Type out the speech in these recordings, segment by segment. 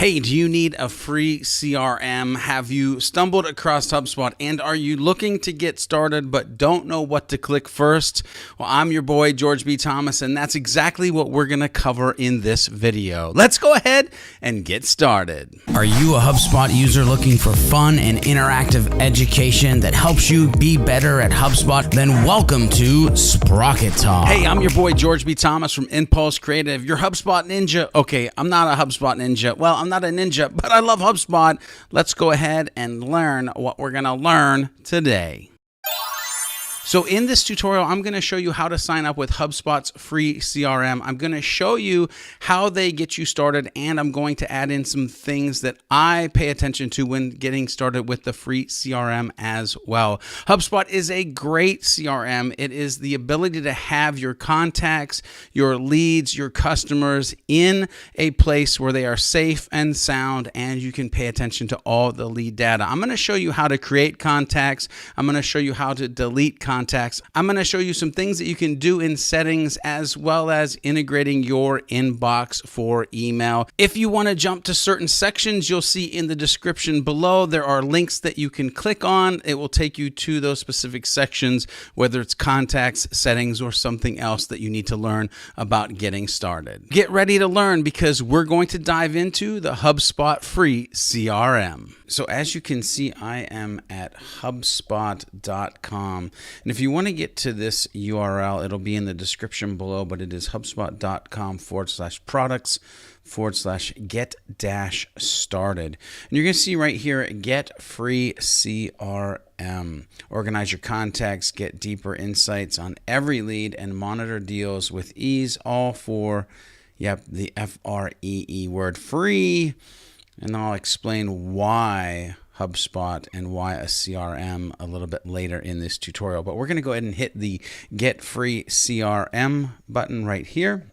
Hey, do you need a free CRM? Have you stumbled across HubSpot and are you looking to get started but don't know what to click first? Well, I'm your boy, George B. Thomas, and that's exactly what we're going to cover in this video. Let's go ahead and get started. Are you a HubSpot user looking for fun and interactive education that helps you be better at HubSpot? Then welcome to Sprocket Talk. Hey, I'm your boy, George B. Thomas from Impulse Creative, your HubSpot ninja. Okay, I'm not a HubSpot ninja. Well, I'm not a ninja, but I love HubSpot. Let's go ahead and learn what we're going to learn today. So in this tutorial, I'm going to show you how to sign up with HubSpot's free CRM. I'm going to show you how they get you started, and I'm going to add in some things that I pay attention to when getting started with the free CRM as well. HubSpot is a great CRM. It is the ability to have your contacts, your leads, your customers in a place where they are safe and sound, and you can pay attention to all the lead data. I'm going to show you how to create contacts. I'm going to show you how to delete contacts. I'm going to show you some things that you can do in settings, as well as integrating your inbox for email. If you want to jump to certain sections, you'll see in the description below, there are links that you can click on. It will take you to those specific sections, whether it's contacts, settings, or something else that you need to learn about getting started. Get ready to learn, because we're going to dive into the HubSpot free CRM. So as you can see, I am at HubSpot.com. And if you want to get to this URL, it'll be in the description below, but it is HubSpot.com/products/get-started. And you're going to see right here, get free CRM. Organize your contacts, get deeper insights on every lead, and monitor deals with ease, all for, the F-R-E-E word, free. And I'll explain why HubSpot and why a CRM a little bit later in this tutorial. But we're going to go ahead and hit the Get Free CRM button right here.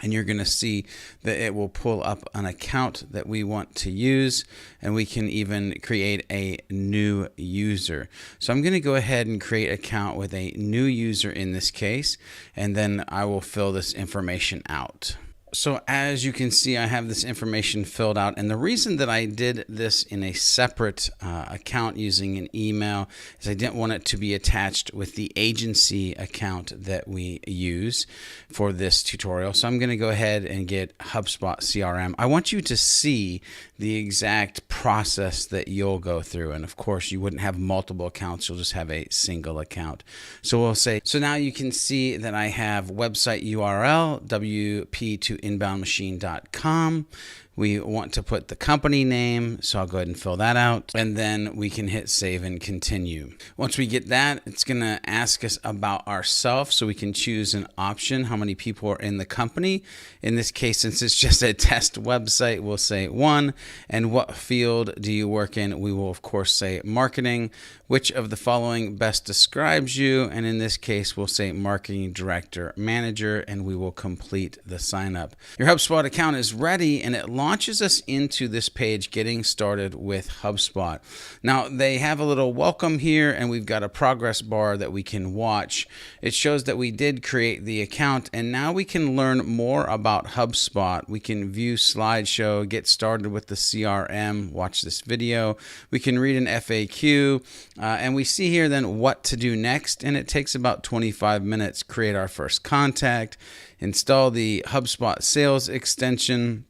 And you're going to see that it will pull up an account that we want to use, and we can even create a new user. So I'm going to go ahead and create an account with a new user in this case, and then I will fill this information out. So as you can see, I have this information filled out, and the reason that I did this in a separate account using an email is I didn't want it to be attached with the agency account that we use for this tutorial. So I'm going to go ahead and get HubSpot CRM. I want you to see the exact process that you'll go through, and of course you wouldn't have multiple accounts, you'll just have a single account. So we'll say, so now you can see that I have website URL, wp2inboundmachine.com. We want to put the company name, so I'll go ahead and fill that out, and then we can hit save and continue. Once we get that, it's going to ask us about ourselves, so we can choose an option, how many people are in the company. In this case, since it's just a test website, we'll say 1. And what field do you work in? We will, of course, say marketing. Which of the following best describes you? And in this case, we'll say marketing director, manager, and we will complete the sign up. Your HubSpot account is ready, and it launches us into this page, getting started with HubSpot. Now, they have a little welcome here, and we've got a progress bar that we can watch. It shows that we did create the account, and now we can learn more about HubSpot. We can view Slideshow, get started with the CRM, watch this video. We can read an FAQ, and we see here then what to do next, and it takes about 25 minutes. Create our first contact, install the HubSpot sales extension,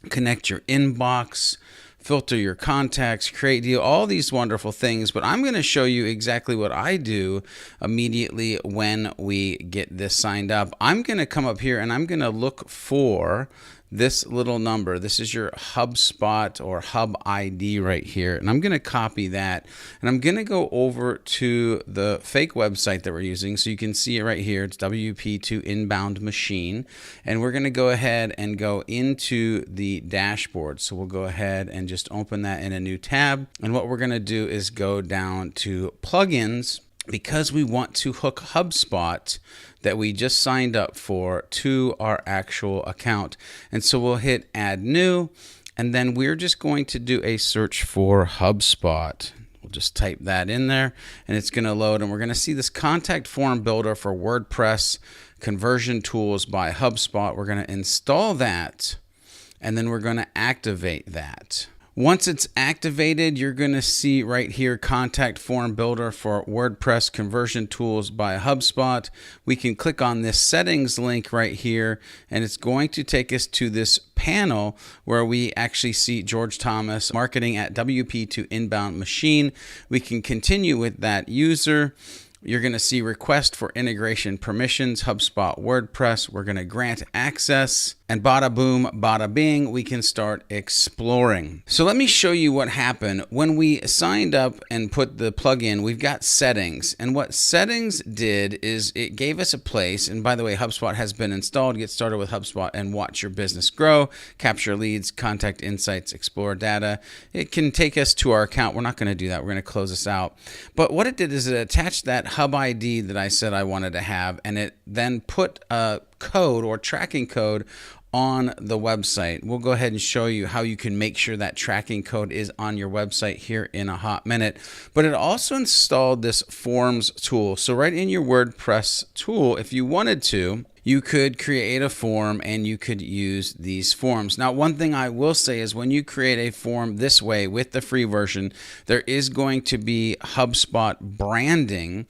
connect your inbox, filter your contacts, create deal, all these wonderful things. But I'm going to show you exactly what I do immediately when we get this signed up. I'm going to come up here and I'm going to look for this little number. This is your HubSpot or Hub ID right here. And I'm going to copy that, and I'm going to go over to the fake website that we're using. So you can see it right here. It's WP2 Inbound Machine. And we're going to go ahead and go into the dashboard. So we'll go ahead and just open that in a new tab. And what we're going to do is go down to plugins, because we want to hook HubSpot that we just signed up for to our actual account. And so we'll hit add new, and then we're just going to do a search for HubSpot. We'll just type that in there, and it's going to load, and we're going to see this contact form builder for WordPress conversion tools by HubSpot. We're going to install that. and then we're going to activate that. Once it's activated, you're going to see right here, Contact Form Builder for WordPress Conversion Tools by HubSpot. We can click on this settings link right here, and it's going to take us to this panel where we actually see George Thomas, marketing at WP to inbound machine. We can continue with that user. You're going to see request for integration permissions, HubSpot WordPress. We're going to grant access, and bada boom, bada bing, we can start exploring. So let me show you what happened. When we signed up and put the plugin, we've got settings. And what settings did is it gave us a place. And by the way, HubSpot has been installed. Get started with HubSpot and watch your business grow, capture leads, contact insights, explore data. It can take us to our account. We're not going to do that. We're going to close this out. But what it did is it attached that Hub ID that I said I wanted to have, and it then put a code or tracking code on the website. We'll go ahead and show you how you can make sure that tracking code is on your website here in a hot minute. But it also installed this forms tool. So right in your WordPress tool, if you wanted to, you could create a form and you could use these forms. Now, one thing I will say is when you create a form this way with the free version, there is going to be HubSpot branding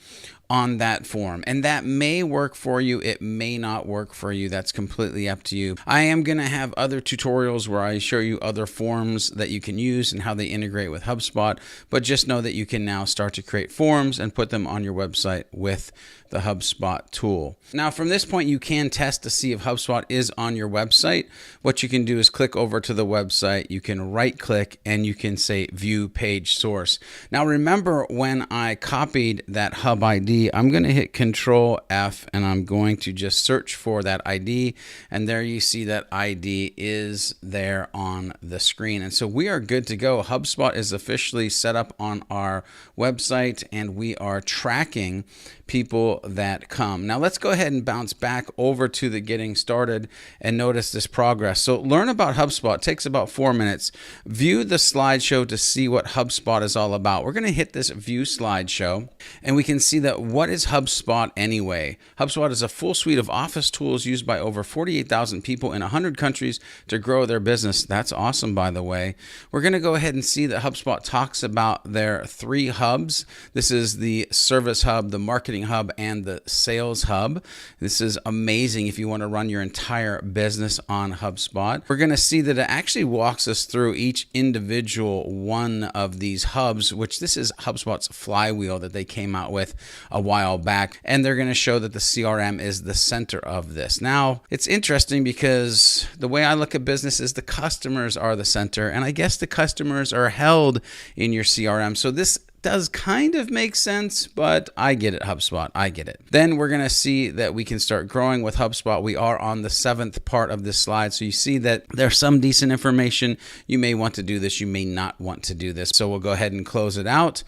on that form, and that may work for you. It may not work for you. That's completely up to you. I am going to have other tutorials where I show you other forms that you can use and how they integrate with HubSpot, but just know that you can now start to create forms and put them on your website with the HubSpot tool. Now, from this point, you can test to see if HubSpot is on your website. What you can do is click over to the website. You can right click and you can say view page source. Now, remember when I copied that Hub ID, I'm going to hit Control F and I'm going to just search for that ID. And there you see that ID is there on the screen. And so we are good to go. HubSpot is officially set up on our website and we are tracking people that come. Now let's go ahead and bounce back over to the getting started and notice this progress. So learn about HubSpot. It takes about 4 minutes. View the slideshow to see what HubSpot is all about. We're going to hit this view slideshow and we can see that what is HubSpot anyway? HubSpot is a full suite of office tools used by over 48,000 people in 100 countries to grow their business. That's awesome, by the way. We're going to go ahead and see that HubSpot talks about their 3 hubs. This is the Service Hub, the Marketing Hub, and the Sales Hub. This is amazing if you want to run your entire business on HubSpot. We're going to see that it actually walks us through each individual one of these hubs, which this is HubSpot's flywheel that they came out with a while back. And they're going to show that the CRM is the center of this. Now, it's interesting because the way I look at business is the customers are the center, and I guess the customers are held in your CRM. So this does kind of make sense, but I get it, HubSpot. I get it. Then we're going to see that we can start growing with HubSpot. We are on the 7th part of this slide. So you see that there's some decent information. You may want to do this. You may not want to do this. So we'll go ahead and close it out.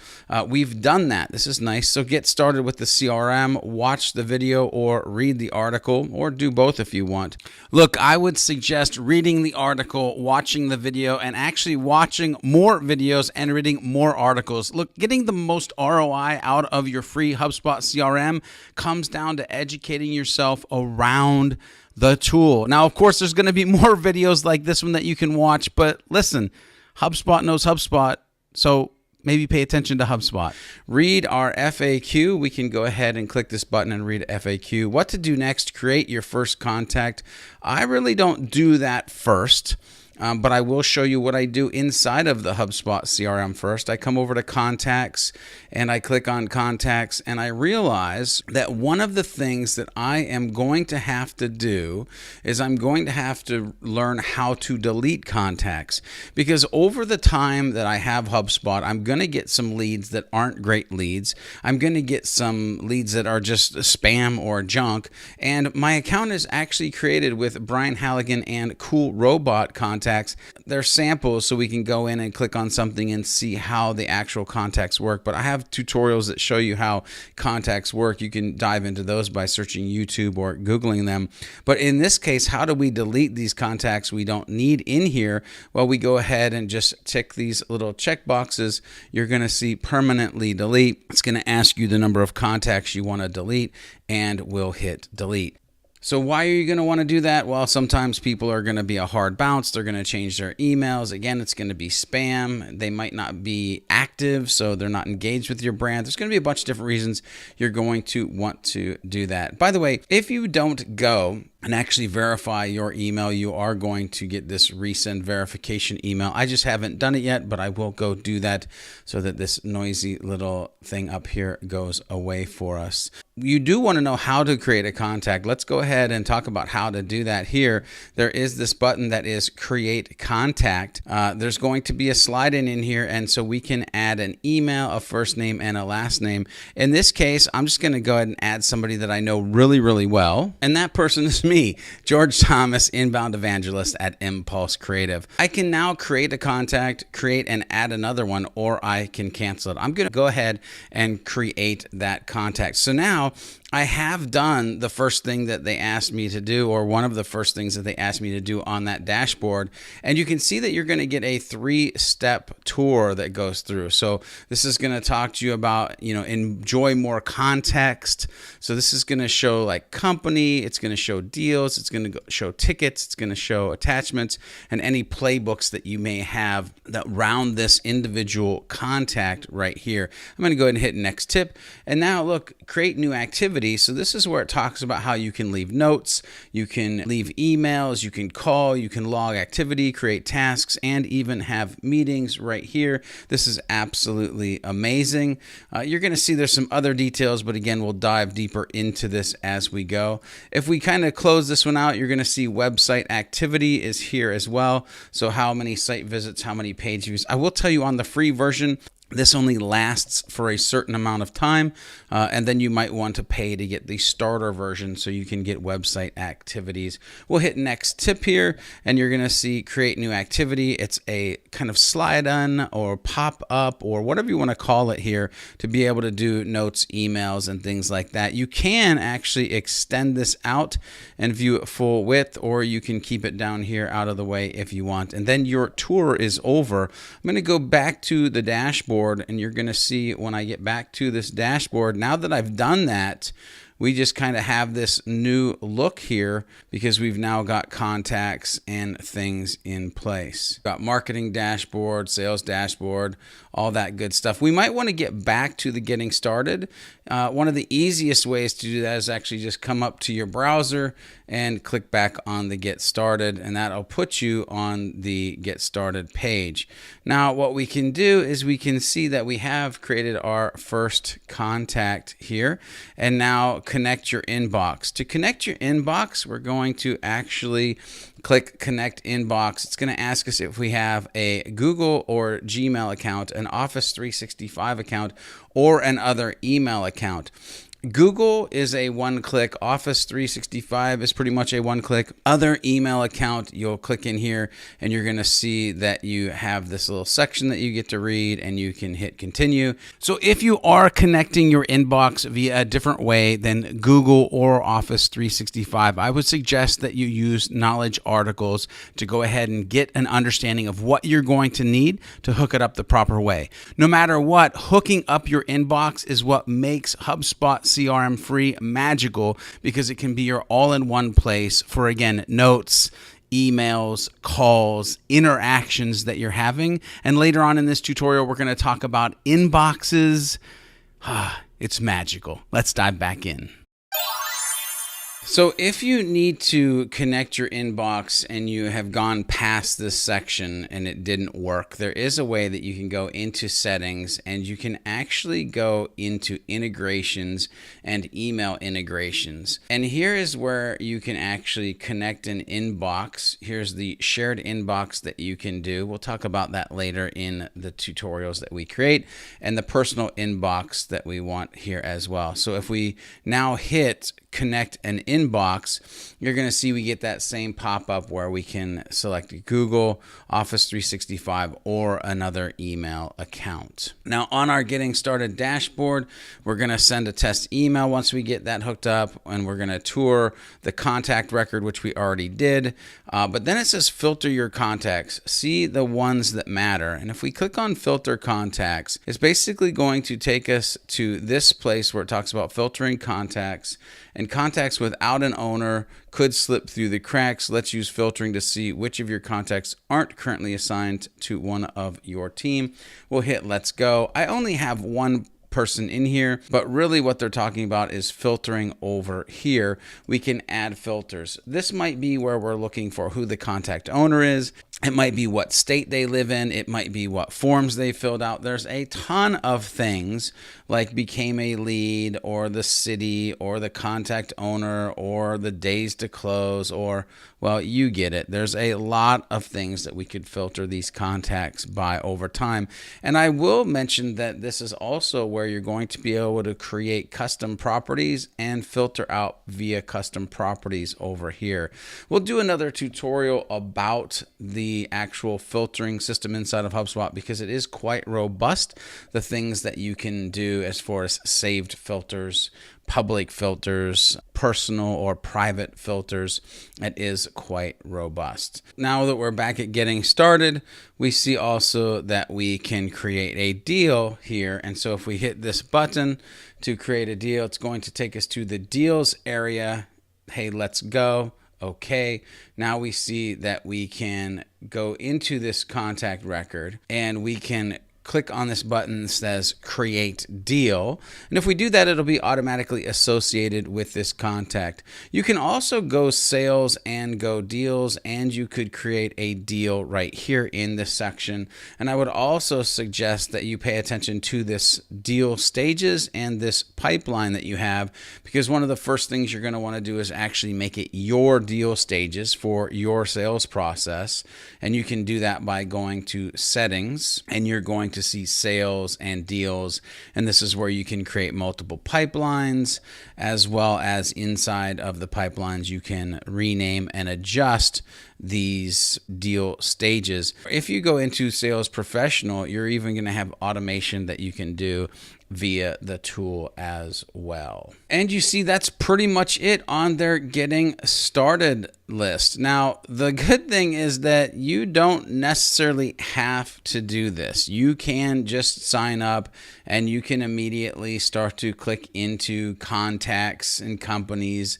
We've done that. This is nice. So get started with the CRM, watch the video or read the article, or do both if you want. Look, I would suggest reading the article, watching the video, and actually watching more videos and reading more articles. Look, getting the most ROI out of your free HubSpot CRM comes down to educating yourself around the tool. Now, of course, there's going to be more videos like this one that you can watch, but listen, HubSpot knows HubSpot, so maybe pay attention to HubSpot. Read our FAQ. We can go ahead and click this button and read FAQ. What to do next? Create your first contact. I really don't do that first. But I will show you what I do inside of the HubSpot CRM first. I come over to Contacts and I click on Contacts and I realize that one of the things that I am going to have to do is I'm going to have to learn how to delete contacts, because over the time that I have HubSpot, I'm going to get some leads that aren't great leads. I'm going to get some leads that are just spam or junk. And my account is actually created with Brian Halligan and Cool Robot Contacts. They're samples, so we can go in and click on something and see how the actual contacts work. But I have tutorials that show you how contacts work. You can dive into those by searching YouTube or Googling them. But in this case, how do we delete these contacts we don't need in here? Well, we go ahead and just tick these little check boxes. You're going to see permanently delete. It's going to ask you the number of contacts you want to delete, and we'll hit delete. So why are you going to want to do that? Well, sometimes people are going to be a hard bounce. They're going to change their emails. Again, it's going to be spam. They might not be active, so they're not engaged with your brand. There's going to be a bunch of different reasons you're going to want to do that. By the way, if you don't go and actually verify your email, you are going to get this resend verification email. I just haven't done it yet, but I will go do that so that this noisy little thing up here goes away for us. You do want to know how to create a contact. Let's go ahead and talk about how to do that here. There is this button that is create contact. There's going to be a slide in here, and so we can add an email, a first name, and a last name. In this case, I'm just going to go ahead and add somebody that I know really, really well, and that person is me, George Thomas, inbound evangelist at Impulse Creative. I can now create a contact, create and add another one, or I can cancel it. I'm going to go ahead and create that contact. So now I have done the first thing that they asked me to do, or one of the first things that they asked me to do on that dashboard. And you can see that you're going to get a 3-step tour that goes through. So this is going to talk to you about, enjoy more context. So this is going to show like company, it's going to show deals, it's going to show tickets, it's going to show attachments, and any playbooks that you may have that round this individual contact right here. I'm going to go ahead and hit next tip. And now look, create new activity. So this is where it talks about how you can leave notes, you can leave emails, you can call, you can log activity, create tasks, and even have meetings right here. This is absolutely amazing. You're going to see there's some other details, but again, we'll dive deeper into this as we go. If we kind of close this one out, you're going to see website activity is here as well. So how many site visits, how many page views. I will tell you on the free version, this only lasts for a certain amount of time, and then you might want to pay to get the starter version so you can get website activities. We'll hit next tip here, and you're going to see create new activity. It's a kind of slide on or pop up or whatever you want to call it here to be able to do notes, emails, and things like that. You can actually extend this out and view it full width, or you can keep it down here out of the way if you want. And then your tour is over. I'm going to go back to the dashboard, and you're going to see when I get back to this dashboard, now that I've done that, we just kind of have this new look here because we've now got contacts and things in place. We've got marketing dashboard, sales dashboard, all that good stuff. We might want to get back to the getting started. One of the easiest ways to do that is actually just come up to your browser and click back on the get started, and that'll put you on the get started page. Now what we can do is we can see that we have created our first contact here, and now connect your inbox. To connect your inbox, we're going to actually click connect inbox. It's going to ask us if we have a Google or Gmail account, an Office 365 account, or an other email account. Google is a one-click. Office 365 is pretty much a one-click. Other email account, you'll click in here and you're going to see that you have this little section that you get to read, and you can hit continue. So if you are connecting your inbox via a different way than Google or Office 365, I would suggest that you use knowledge articles to go ahead and get an understanding of what you're going to need to hook it up the proper way. No matter what, hooking up your inbox is what makes HubSpot CRM Free magical, because it can be your all-in-one place for, again, notes, emails, calls, interactions that you're having. And later on in this tutorial, we're going to talk about inboxes. It's magical. Let's dive back in. So if you need to connect your inbox and you have gone past this section and it didn't work, there is a way that you can go into settings and you can actually go into integrations and email integrations. And here is where you can actually connect an inbox. Here's the shared inbox that you can do. We'll talk about that later in the tutorials that we create, and the personal inbox that we want here as well. So if we now hit connect an inbox, you're going to see we get that same pop-up where we can select Google, Office 365, or another email account. Now on our getting started dashboard, we're going to send a test email once we get that hooked up, and we're going to tour the contact record, which we already did. But then it says filter your contacts, see the ones that matter. And if we click on filter contacts, it's basically going to take us to this place where it talks about filtering contacts and contacts with without an owner could slip through the cracks. Let's use filtering to see which of your contacts aren't currently assigned to one of your team. We'll hit let's go. I only have one person in here, but really what they're talking about is filtering over here. We can add filters. This might be where we're looking for who the contact owner is. It might be what state they live in. It might be what forms they filled out. There's a ton of things like became a lead, or the city, or the contact owner, or the days to close, or, well, you get it. There's a lot of things that we could filter these contacts by over time. And I will mention that this is also where you're going to be able to create custom properties and filter out via custom properties over here. We'll do another tutorial about the actual filtering system inside of HubSpot because it is quite robust. The things that you can do as far as saved filters, public filters, personal or private filters, it is quite robust. Now that we're back at getting started, we see also that we can create a deal here. And so if we hit this button to create a deal, it's going to take us to the deals area. Hey, let's go. Okay, now we see that we can go into this contact record and we can click on this button that says create deal. And if we do that, it'll be automatically associated with this contact. You can also go sales and go deals, and you could create a deal right here in this section. And I would also suggest that you pay attention to this deal stages and this pipeline that you have, because one of the first things you're going to want to do is actually make it your deal stages for your sales process. And you can do that by going to settings, and you're going to see sales and deals, and this is where you can create multiple pipelines, as well as inside of the pipelines you can rename and adjust these deal stages. If you go into Sales Professional, you're even going to have automation that you can do via the tool as well. And you see that's pretty much it on their getting started list. Now, the good thing is that you don't necessarily have to do this. You can just sign up and you can immediately start to click into contacts and companies,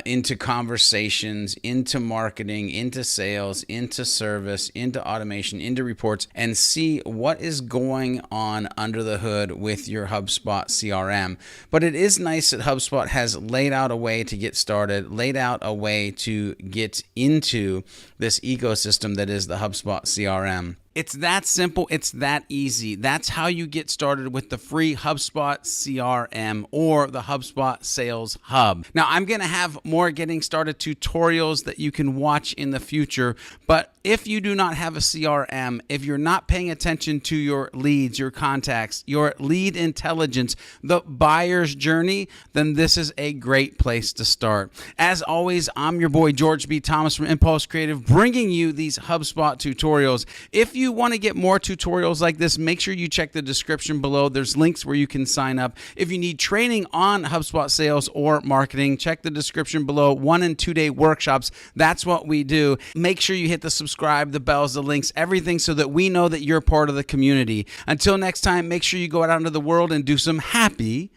into conversations, into marketing, into sales, into service, into automation, into reports, and see what is going on under the hood with your HubSpot CRM. But it is nice that HubSpot has laid out a way to get started, laid out a way to get into this ecosystem that is the HubSpot CRM. It's that simple. It's that easy. That's how you get started with the free HubSpot CRM or the HubSpot Sales Hub. Now, I'm going to have more getting started tutorials that you can watch in the future, but if you do not have a CRM, if you're not paying attention to your leads, your contacts, your lead intelligence, the buyer's journey, then this is a great place to start. As always, I'm your boy, George B. Thomas from Impulse Creative, bringing you these HubSpot tutorials. If you want to get more tutorials like this, make sure you check the description below. There's links where you can sign up. If you need training on HubSpot sales or marketing, check the description below. 1- and 2-day workshops. That's what we do. Make sure you hit the subscribe, the bells, the links, everything so that we know that you're part of the community. Until next time, make sure you go out into the world and do some happy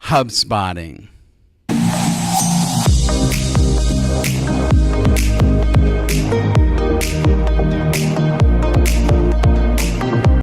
HubSpotting.